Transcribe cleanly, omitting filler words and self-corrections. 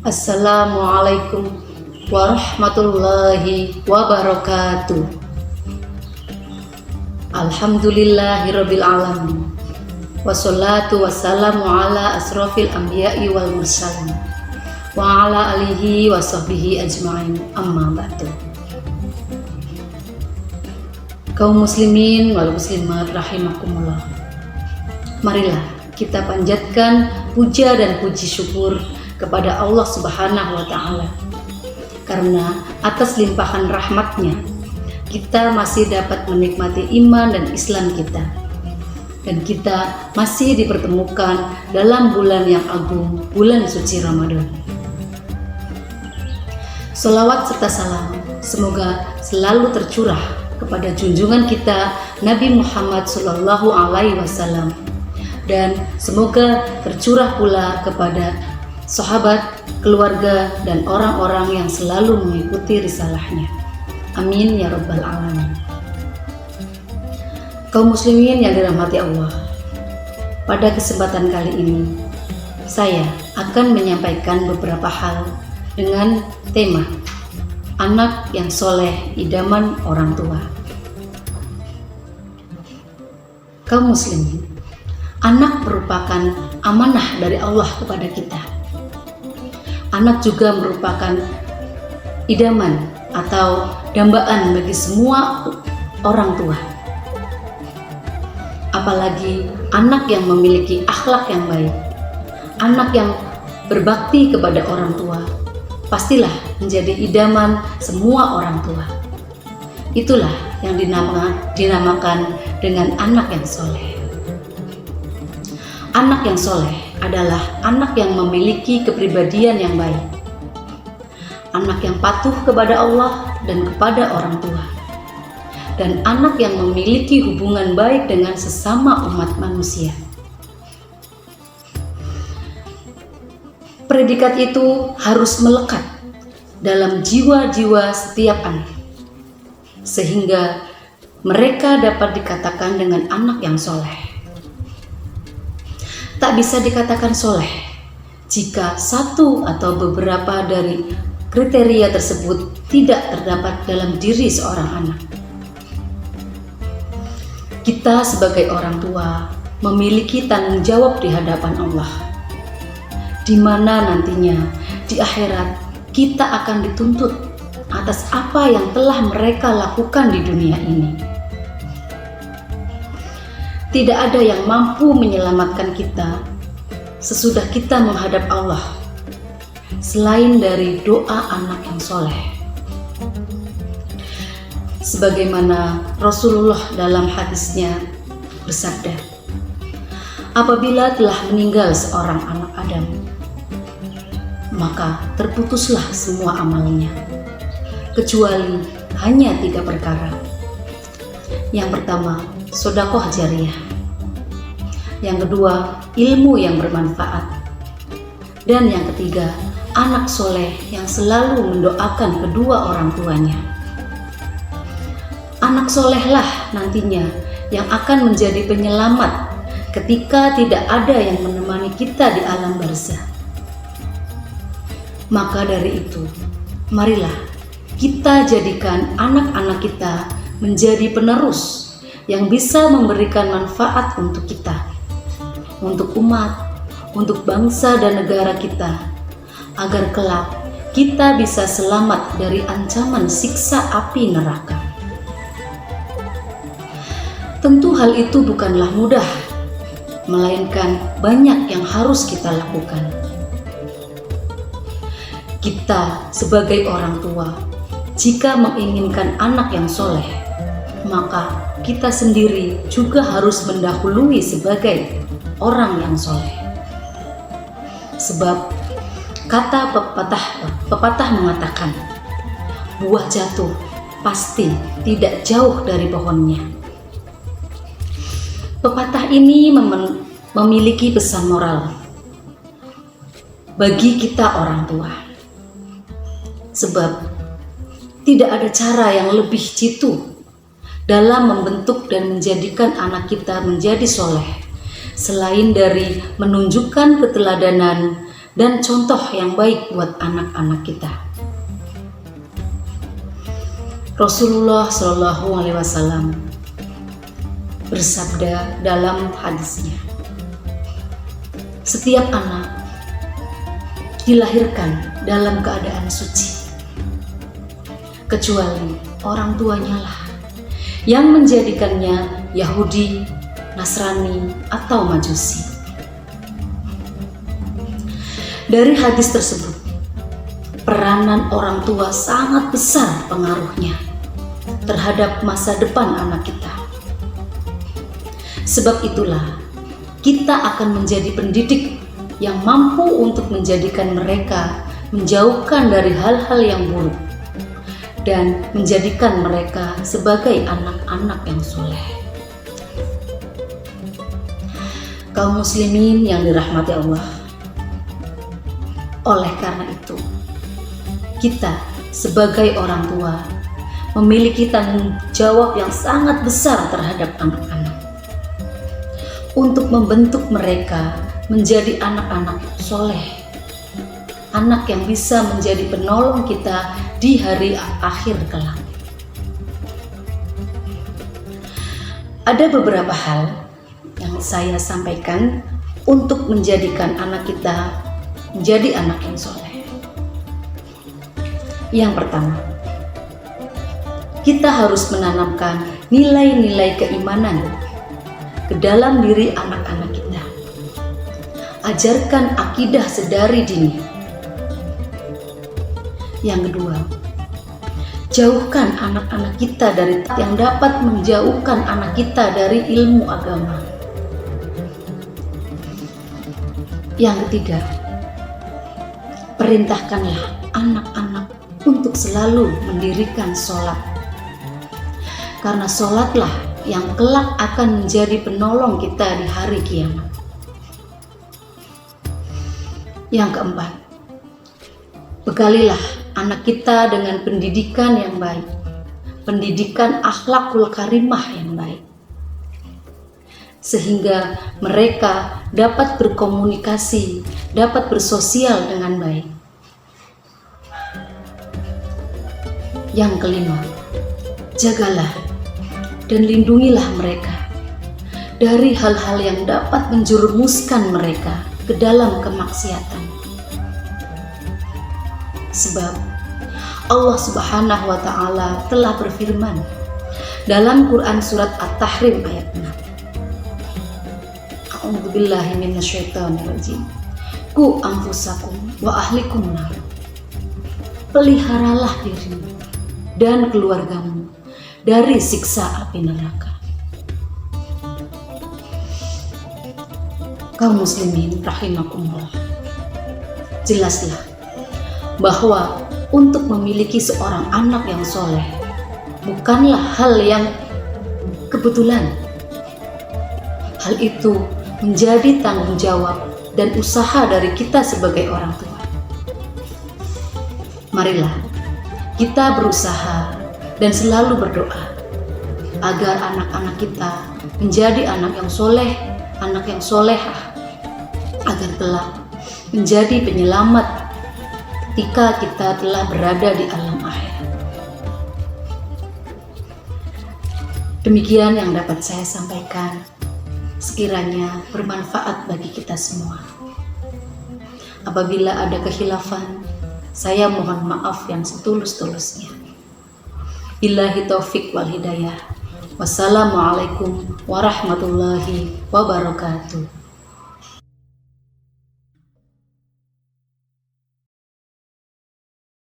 Assalamualaikum warahmatullahi wabarakatuh. Alhamdulillahirabbil alamin. Wassalatu wassalamu ala asrofil anbiya'i wal mursalin wa ala alihi wa sahbihi ajma'in, amma ba'du. Kaum muslimin wal muslimat rahimakumullah, marilah kita panjatkan puja dan puji syukur kepada Allah Subhanahu wa Ta'ala, karena atas limpahan rahmatnya kita masih dapat menikmati iman dan Islam kita, dan kita masih dipertemukan dalam bulan yang agung, bulan suci Ramadan. Selawat serta salam semoga selalu tercurah kepada junjungan kita Nabi Muhammad Sallallahu Alaihi Wasallam, dan semoga tercurah pula kepada sahabat, keluarga, dan orang-orang yang selalu mengikuti risalahnya. Amin ya rabbal alamin. Kaum muslimin yang dirahmati Allah, pada kesempatan kali ini saya akan menyampaikan beberapa hal dengan tema anak yang soleh idaman orang tua. Kaum muslimin, anak merupakan amanah dari Allah kepada kita. Anak juga merupakan idaman atau dambaan bagi semua orang tua. Apalagi anak yang memiliki akhlak yang baik, anak yang berbakti kepada orang tua, pastilah menjadi idaman semua orang tua. Itulah yang dinamakan dengan anak yang soleh. Anak yang soleh adalah anak yang memiliki kepribadian yang baik, anak yang patuh kepada Allah dan kepada orang tua, dan anak yang memiliki hubungan baik dengan sesama umat manusia. Predikat itu harus melekat dalam jiwa-jiwa setiap anak, sehingga mereka dapat dikatakan dengan anak yang soleh. Tak bisa dikatakan soleh jika satu atau beberapa dari kriteria tersebut tidak terdapat dalam diri seorang anak. Kita sebagai orang tua memiliki tanggung jawab di hadapan Allah, di mana nantinya di akhirat kita akan dituntut atas apa yang telah mereka lakukan di dunia ini. Tidak ada yang mampu menyelamatkan kita sesudah kita menghadap Allah selain dari doa anak yang soleh. Sebagaimana Rasulullah dalam hadisnya bersabda, apabila telah meninggal seorang anak Adam, maka terputuslah semua amalnya, kecuali hanya 3 perkara. Yang pertama, sedekah jariyah. Yang kedua, ilmu yang bermanfaat. Dan yang ketiga, anak soleh yang selalu mendoakan kedua orang tuanya. Anak solehlah nantinya yang akan menjadi penyelamat ketika tidak ada yang menemani kita di alam barzah. Maka dari itu, marilah kita jadikan anak-anak kita menjadi penerus yang bisa memberikan manfaat untuk kita, untuk umat, untuk bangsa dan negara kita, agar kelak kita bisa selamat dari ancaman siksa api neraka. Tentu hal itu bukanlah mudah, melainkan banyak yang harus kita lakukan. Kita sebagai orang tua, jika menginginkan anak yang soleh, maka kita sendiri juga harus mendahului sebagai orang yang soleh. Sebab kata pepatah mengatakan, buah jatuh pasti tidak jauh dari pohonnya. Pepatah ini memiliki pesan moral bagi kita orang tua. Sebab tidak ada cara yang lebih jitu dalam membentuk dan menjadikan anak kita menjadi soleh, selain dari menunjukkan keteladanan dan contoh yang baik buat anak-anak kita. Rasulullah Shallallahu Alaihi Wasallam bersabda dalam hadisnya, setiap anak dilahirkan dalam keadaan suci, kecuali orang tuanya lah yang menjadikannya Yahudi, Nasrani, atau Majusi. Dari hadis tersebut, peranan orang tua sangat besar pengaruhnya terhadap masa depan anak kita. Sebab itulah kita akan menjadi pendidik yang mampu untuk menjadikan mereka menjauhkan dari hal-hal yang buruk dan menjadikan mereka sebagai anak-anak yang soleh. Kaum muslimin yang dirahmati Allah, oleh karena itu kita sebagai orang tua memiliki tanggung jawab yang sangat besar terhadap anak-anak untuk membentuk mereka menjadi anak-anak soleh, anak yang bisa menjadi penolong kita di hari akhir kelak. Ada beberapa hal yang saya sampaikan untuk menjadikan anak kita menjadi anak yang soleh. Yang pertama, kita harus menanamkan nilai-nilai keimanan ke dalam diri anak-anak kita. Ajarkan akidah sedari dini. Yang kedua, jauhkan anak-anak kita dari yang dapat menjauhkan anak kita dari ilmu agama. Yang ketiga, perintahkanlah anak-anak untuk selalu mendirikan sholat, karena sholatlah yang kelak akan menjadi penolong kita di hari kiamat. Yang keempat, bekalilah anak kita dengan pendidikan yang baik, pendidikan akhlakul karimah yang baik, sehingga mereka dapat berkomunikasi, dapat bersosial dengan baik. Yang kelima, jagalah dan lindungilah mereka dari hal-hal yang dapat menjerumuskan mereka ke dalam kemaksiatan. Sebab Allah Subhanahu wa Ta'ala telah berfirman dalam Quran surat At-Tahrim ayat 6. A'udzubillahi minasyaitonirrajim. Qu anfusakum wa ahlikum nar. Peliharalah dirimu dan keluargamu dari siksa api neraka. Kaum muslimin rahimakumullah, jelaslah bahwa untuk memiliki seorang anak yang soleh bukanlah hal yang kebetulan. Hal itu menjadi tanggung jawab dan usaha dari kita sebagai orang tua. Marilah kita berusaha dan selalu berdoa agar anak-anak kita menjadi anak yang soleh, anak yang solehah, agar kelak menjadi penyelamat ketika kita telah berada di alam akhirat. Demikian yang dapat saya sampaikan, sekiranya bermanfaat bagi kita semua. Apabila ada kekhilafan, saya mohon maaf yang setulus-tulusnya. Billahi taufik wal hidayah. Wassalamualaikum warahmatullahi wabarakatuh.